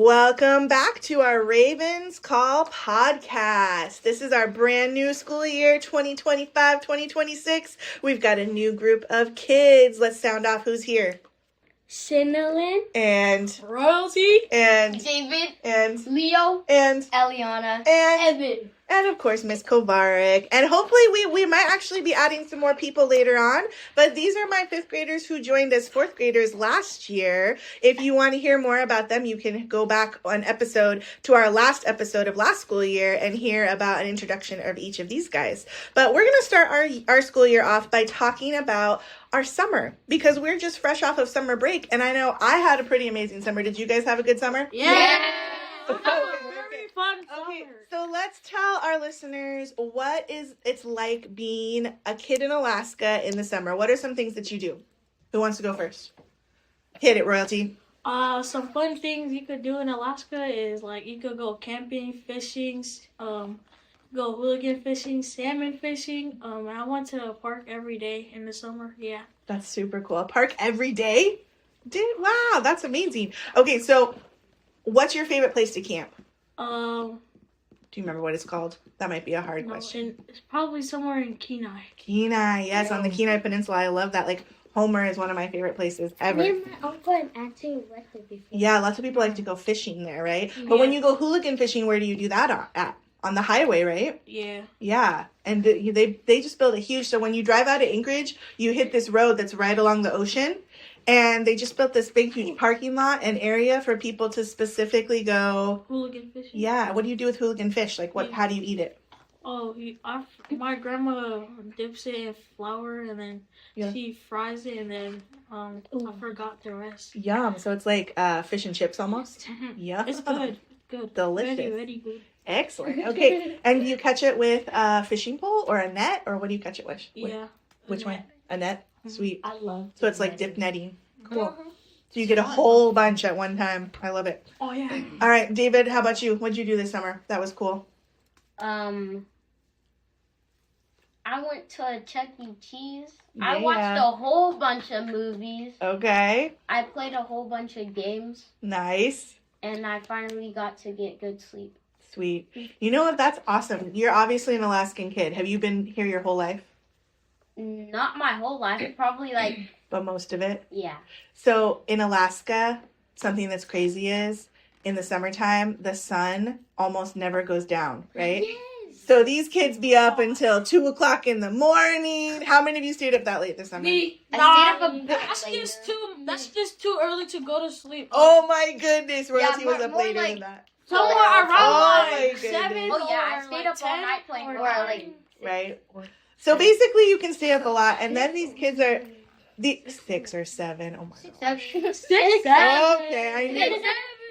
Welcome back to our Ravens Call podcast. This is our brand new school year, 2025-2026. We've got a new group of kids. Let's sound off who's here. Cinnalyn. And Royalty. And David. And Leo. And Eliana. And Evan. And of course, Miss Kovarik. And hopefully we might actually be adding some more people later on. But these are my 5th graders who joined as 4th graders last year. If you want to hear more about them, you can go back to our last episode of last school year and hear about an introduction of each of these guys. But we're going to start our school year off by talking about our summer, because we're just fresh off of summer break. And I know I had a pretty amazing summer. Did you guys have a good summer? Yeah. Very fun Okay, summer. so let's tell our listeners what it's like being a kid in Alaska in the summer. What are some things that you do? Who wants to go first? Hit it, Royalty. Some fun things you could do in Alaska is like you could go camping, fishing, go hooligan fishing, salmon fishing. I went to a park every day in the summer. Yeah. That's super cool. A park every day? Wow, that's amazing. Okay, so what's your favorite place to camp? Do you remember what it's called? That might be a hard question. It's probably somewhere in Kenai. Kenai, yes, on the Kenai Peninsula. I love that. Like, Homer is one of my favorite places ever. Me and my uncle and auntie went there before. Yeah, lots of people like to go fishing there, right? But when you go hooligan fishing, where do you do that at? On the highway, right? Yeah. Yeah, and they just built a huge, so when you drive out of Anchorage, you hit this road that's right along the ocean, and they just built this big, huge parking lot and area for people to specifically go. Hooligan fishing? Yeah, what do you do with hooligan fish? Like, how do you eat it? Oh, my grandma dips it in flour, and then she fries it, and then I forgot the rest. Yum, so it's like fish and chips almost? Yum. It's good. Good. Delicious. Very, very good. Excellent. Okay, and do you catch it with a fishing pole or a net, or what do you catch it with? Yeah. Which one? A net? Sweet. I love So it's like dip netting. Cool. So you get a whole bunch at one time. I love it. Oh, yeah. All right, David, how about you? What'd you do this summer? That was cool. I went to Chuck E. Cheese. Yeah. I watched a whole bunch of movies. Okay. I played a whole bunch of games. Nice. And I finally got to get good sleep. Sweet. You know what? That's awesome. You're obviously an Alaskan kid. Have you been here your whole life? Not my whole life. Probably But most of it? yeah. So in Alaska, something that's crazy is in the summertime, the sun almost never goes down, right? Yes. So these kids be up until 2:00 in the morning. How many of you stayed up that late this summer? Me. That's just too early to go to sleep. Oh my goodness, Royalty was up more later like- than that. Somewhere Oh around my like goodness. 7 Oh yeah, I or stayed like up all 10 night playing or or like Right? So basically you can stay up a lot, and then these kids are the 6 or 7. Oh my god. 6, 7. Okay,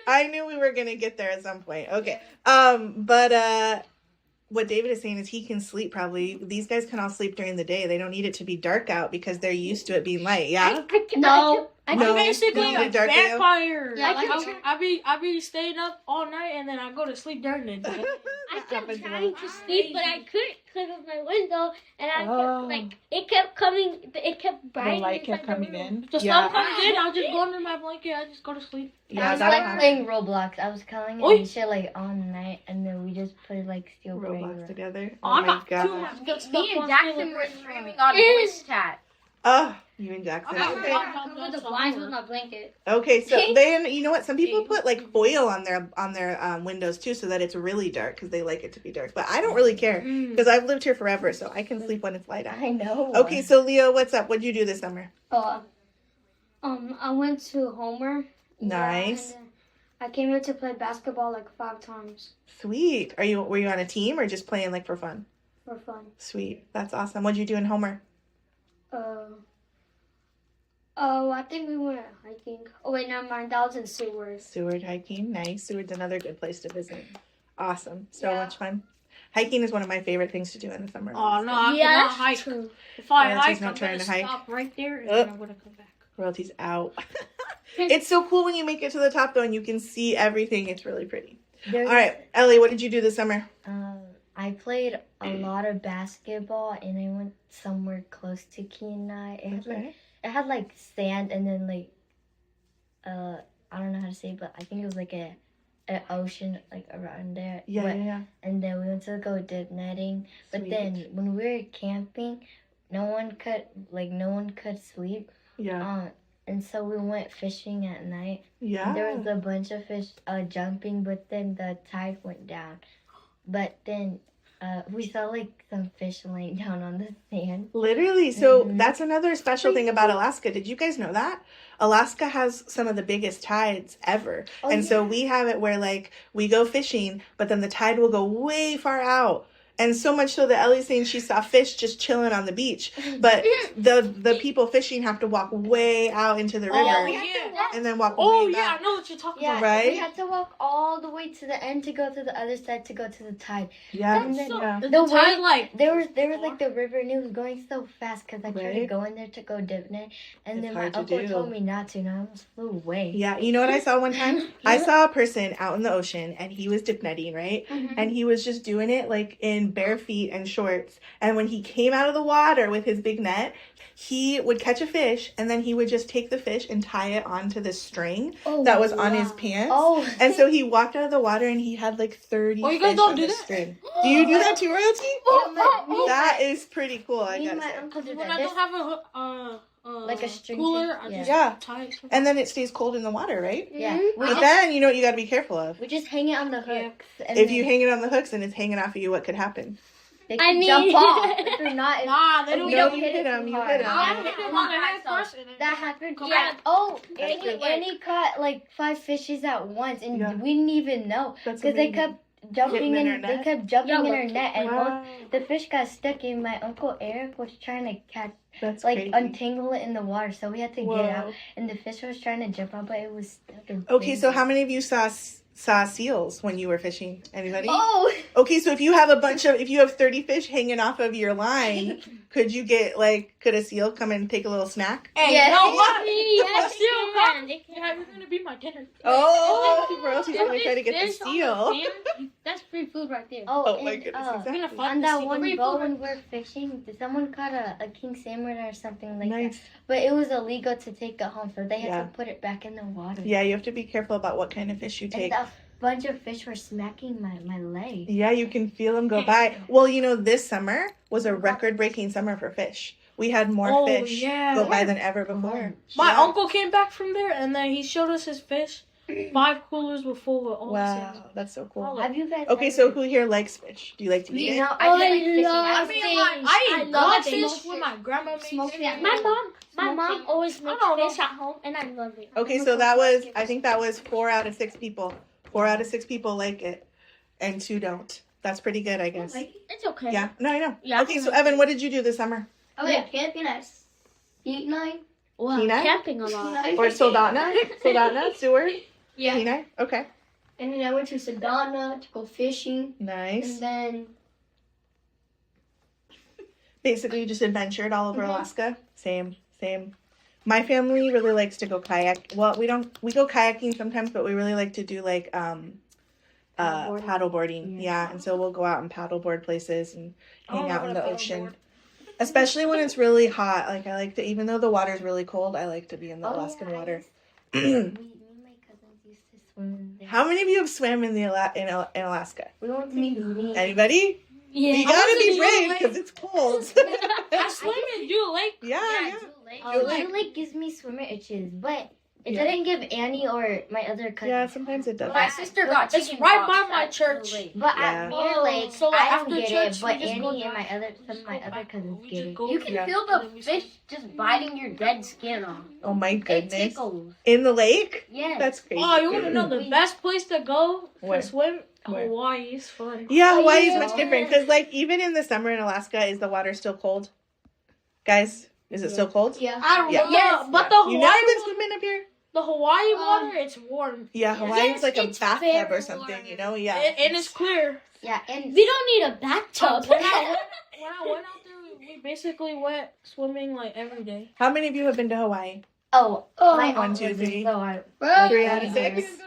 I knew we were gonna get there at some point. Okay. But what David is saying is he can sleep probably. These guys can all sleep during the day. They don't need it to be dark out because they're used to it being light. Yeah? No. I'm No, basically you a need dark out? vampire. Yeah, I be staying up all night, and then I go to sleep during the day. I kept trying to sleep, but I couldn't because of my window, and I kept, it kept coming, it kept bright. The light kept coming in. The sun comes in, I'll just go under my blanket, I just go to sleep. Yeah, I was that'll like happen. playing Roblox. I was calling it Oi. and shit like all night, and then we just put like steel Roblox together. Oh, Oh I my got god. too much good stuff Me and on Jackson Steam. were streaming on voice chat. Oh, you and Jackson. Okay. Okay. Cover the blinds with my blanket. Okay, so then you know what? Some people put like foil on their windows too, so that it's really dark because they like it to be dark. But I don't really care because I've lived here forever, so I can sleep when it's light out. I know. Okay, so Leo, what's up? What'd you do this summer? I went to Homer. Nice. And then I came here to play basketball like 5 times Sweet. Were you on a team or just playing like for fun? for fun. Sweet. That's awesome. What'd you do in Homer? I think we went hiking. Oh wait, never mind. That was in Seward. Seward hiking. Nice. Seward's another good place to visit. Awesome. So Yeah. much fun. Hiking is one of my favorite things to do in the summer. Oh no, I Yeah, cannot that's hike. true. If I Royalty's hike, not I'm trying gonna to hike. stop right there, and then I'm gonna come back. Royalty's out. It's so cool when you make it to the top though and you can see everything. It's really pretty. All right, Ellie, what did you do this summer? I played a lot of basketball, and I went somewhere close to Kenai. It had like sand, and then like I don't know how to say it, but I think it was like a an ocean like around there. Yeah, But- yeah. And then we went to go dip netting. But Sweet. then when we were camping, no one could sleep. Yeah. And so we went fishing at night. Yeah. There was a bunch of fish jumping, but then the tide went down. But then we saw like some fish laying down on the sand. Literally. So Mhm. that's another special thing about Alaska. Did you guys know that? Alaska has some of the biggest tides ever. Oh, and so yeah. we have it where like we go fishing, but then the tide will go way far out. And so much so that Ellie's saying she saw fish just chilling on the beach. But the people fishing have to walk way out into the river Oh, yeah. and then walk Oh, way yeah, back. I know what you're talking Yeah, about. Right? we had to walk all the way to the end to go to the other side to go to the tide. Yeah. And then Yeah. The The tide, way- like, There was like the river and it was going so fast because I tried to Right. go in there to go dip net, and It's then my hard to uncle do. told me not to, and I almost flew away. Yeah, you know what I saw one time? I saw a person out in the ocean and he was dip netting, right? And he was just doing it like in bare feet and shorts. And when he came out of the water with his big net, he would catch a fish and then he would just take the fish and tie it onto this string Oh, that was on his pants. Oh, And so he walked out of the water and he had like 30 Oh, you guys fish don't on do the that? string. Do you do that too, Royalty? me, That is pretty cool, I me gotta and my say. uncle did when that. I don't have Like a string cooler, thing? I Yeah. just Yeah. tie it. And then it stays cold in the water, right? Yeah, Mm-hmm. we But just, then you know what you gotta be careful of. we just hang it on the Yeah. hooks. And If then you hang it on the hooks and it's hanging off of you, what could happen? they I can mean- jump off. If you're not, Nah, they if don't we No, don't you hit hit it 'em, too you hard. hit 'em. I hit them on the head first and then That happened. Yeah. Oh, That's Annie, good. Annie caught like 5 fishes at once, and Yeah. we didn't even know That's because they amazing. kept jumping Getting in in. her They net? kept jumping Yeah, in but- her net, and Wow, the fish got stuck. And my uncle Eric was trying to catch, that's like, crazy. untangle it in the water, so we had to Whoa. get out. And the fish was trying to jump out, but it was stuck. in Okay, so things. how many of you saw seals when you were fishing? Anybody? Oh, Okay, so if you have 30 fish hanging off of your line, could a seal come and take a little snack? Hey, Yes. you know what? Yes, Seal you come. can. They can. Yeah, you're gonna be my dinner. Oh, Royalty's If gonna try to it's get the fish on seal. sand, that's free food right there. Oh my and, goodness, uh, exactly. Gonna find on the that seal. one Free boat food. when we're fishing, someone caught a king salmon or something like that. Nice. But it was illegal to take it home, so they had Yeah. to put it back in the water. Yeah, you have to be careful about what kind of fish you And take. a bunch of fish were smacking my leg. Yeah, you can feel them go by. Well, you know, this summer was a record-breaking summer for fish. We had more Oh, fish yeah. go by than ever before. My Yeah. uncle came back from there and then he showed us his fish. 5 coolers were full with all the Wow, salmon. that's so cool. Have you guys Okay, ever- so who here likes fish? Do you like to eat You it? know, Oh, I like I fishing. love I fish. mean, like, I I eat love fish it. when my grandma makes Smoked it. salmon. My mom always makes I don't know. fish at home, and I love it. Okay, so I think that was 4 out of 6 people. 4 out of 6 people like it, and 2 don't. That's pretty good, I guess. It's okay. Yeah, no, I know. Yeah. Okay, so Evan, what did you do this summer? I went camping at Heat Night. Well, Kenai? camping a lot. Or Soldotna? Soldotna? Seward? Yeah. Kenai? Okay. And then I went to Sedona to go fishing. Nice. And then Basically, you just adventured all over Mhm. Alaska. Same. My family really likes to go kayak. Well, we go kayaking sometimes, but we really like to do like paddleboarding. Yeah, and so we'll go out and paddleboard places and hang out in the ocean. Especially when it's really hot. Like I like to, even though the water's really cold, I like to be in the Alaskan water. Me and my cousins used to swim in there. How many of you have swam in in Alaska? We went to me. Anybody? Yeah. You gotta be I brave was in because it's cold. I swim in Dew Lake. yeah. Dew Lake gives me swimmer itches, but it Yeah. didn't give Annie or my other cousin. Yeah, sometimes it does. My sister got It's chicken right pox by my at church. Dew Lake. But Yeah. at Mirror Lake, So, like, I after don't get church, it, but we just go Annie and down. some of my other cousins We get just it. go You can Yeah. feel the fish just biting your dead skin off. Oh my It goodness. tickles. In the lake? Yes. That's crazy. Oh, you want to know the best place to go Where? to swim? Where? Hawaii is fun. Yeah, Hawaii is yeah. much different because, like, even in the summer in Alaska, is the water still cold? Guys, is it still cold? yeah. I don't Yeah. know, Yes. but Yeah. the You never Hawaii, been swimming up here? the Hawaii water, it's warm Yeah, Hawaii's like a it's bathtub fair or something, you know? Yeah. and it's clear. Yeah, and We don't need a bathtub. When I went out there, we basically went swimming like every day. How many of you have been to Hawaii? my 1, aunt 2, was 3. so hard. Bro, 3 out of 6.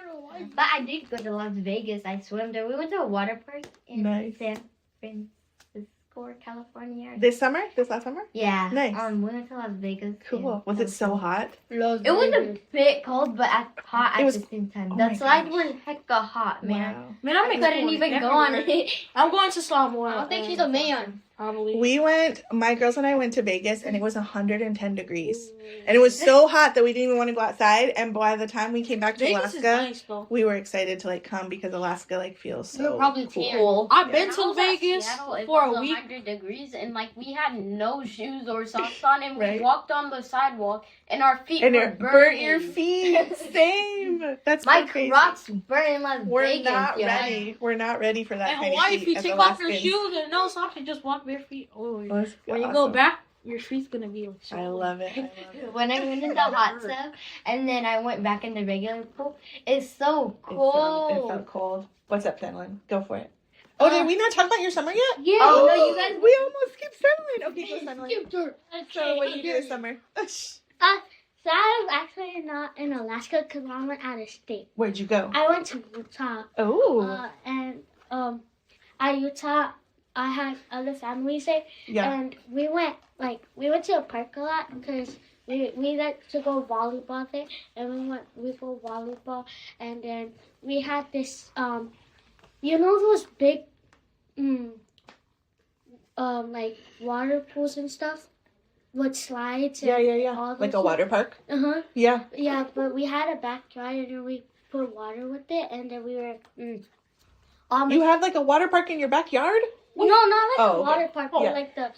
But I did go to Las Vegas. I swam there. We went to a water park in Nice. San Francisco. for California. This summer? This last summer? Yeah. Nice. We went to Las Vegas. Cool. too. Was it so hot? It was a bit cold, but hot It at was- the same time. oh my the slides gosh. were hecka hot, man. Wow. Man, I'm I couldn't even go on it. I'm going to Samoa. I don't think she's a man. Probably. We went, my girls and I went to Vegas and it was 110 degrees. And it was so hot that we didn't even want to go outside. And by the time we came back to Vegas is Alaska, nice though. we were excited to like come because Alaska like feels so You're probably cool. I've been When I to was at Vegas Seattle, it for was a week. 100 degrees, and like we had no shoes or socks on, and Right. we walked on the sidewalk, and our feet And were it burnt burning. your feet. Same. That's My so crazy. Crocs burn in Las We're Vegas. not yeah. ready. We're not ready for that In kind Hawaii, of if heat you as take off your Alaskans. shoes and no socks and just walk bare feet, Let's when you awesome. go back, your feet's gonna be like so I love it. I love it. When I went in the hot tub and then I went back in the regular pool, it's so It cold. felt cold. What's up, Penland? Go for it. Oh, did we not talk about your summer yet? Yeah. Oh, no, you guys. we almost skipped Penland. Okay, go Penland. So, what did you do this summer? So I was actually not in Alaska because I went out of state. Where'd you go? I went to Utah. Oh, And at Utah, I had other families there, yeah. and we went to a park a lot because we like to go volleyball there, and we go volleyball, and then we had this those big like water pools and stuff with slides. Yeah, and yeah, yeah. all Like those a water park? Uh-huh. Yeah. Yeah, but we had a backyard and then we put water with it, and then we were You had like a water park in your backyard? no, not like Oh, a okay. water park, but Yeah. like the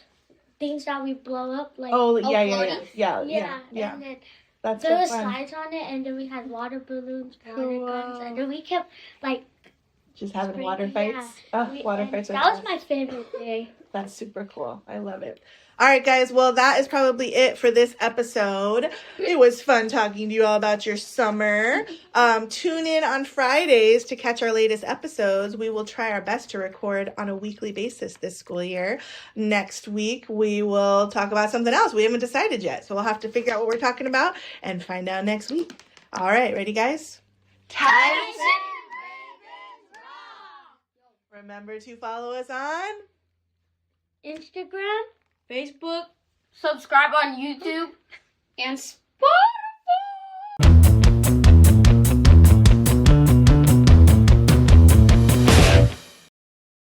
things that we blow up, like Oh, yeah, yeah, yeah. floaties. Yeah, Yeah, yeah, yeah. and then That's there so was fun. slides on it, and then we had water balloons, water guns, Cool. and then we kept like Just having Spring- water fights. Oh, water and fights are that was fun. my favorite day. That's super cool. I love it. All right, guys. Well, that is probably it for this episode. It was fun talking to you all about your summer. Tune in on Fridays to catch our latest episodes. We will try our best to record on a weekly basis this school year. Next week, we will talk about something else. We haven't decided yet, so we'll have to figure out what we're talking about and find out next week. All right, ready, guys? Remember to follow us on Instagram. Facebook. Subscribe on YouTube. And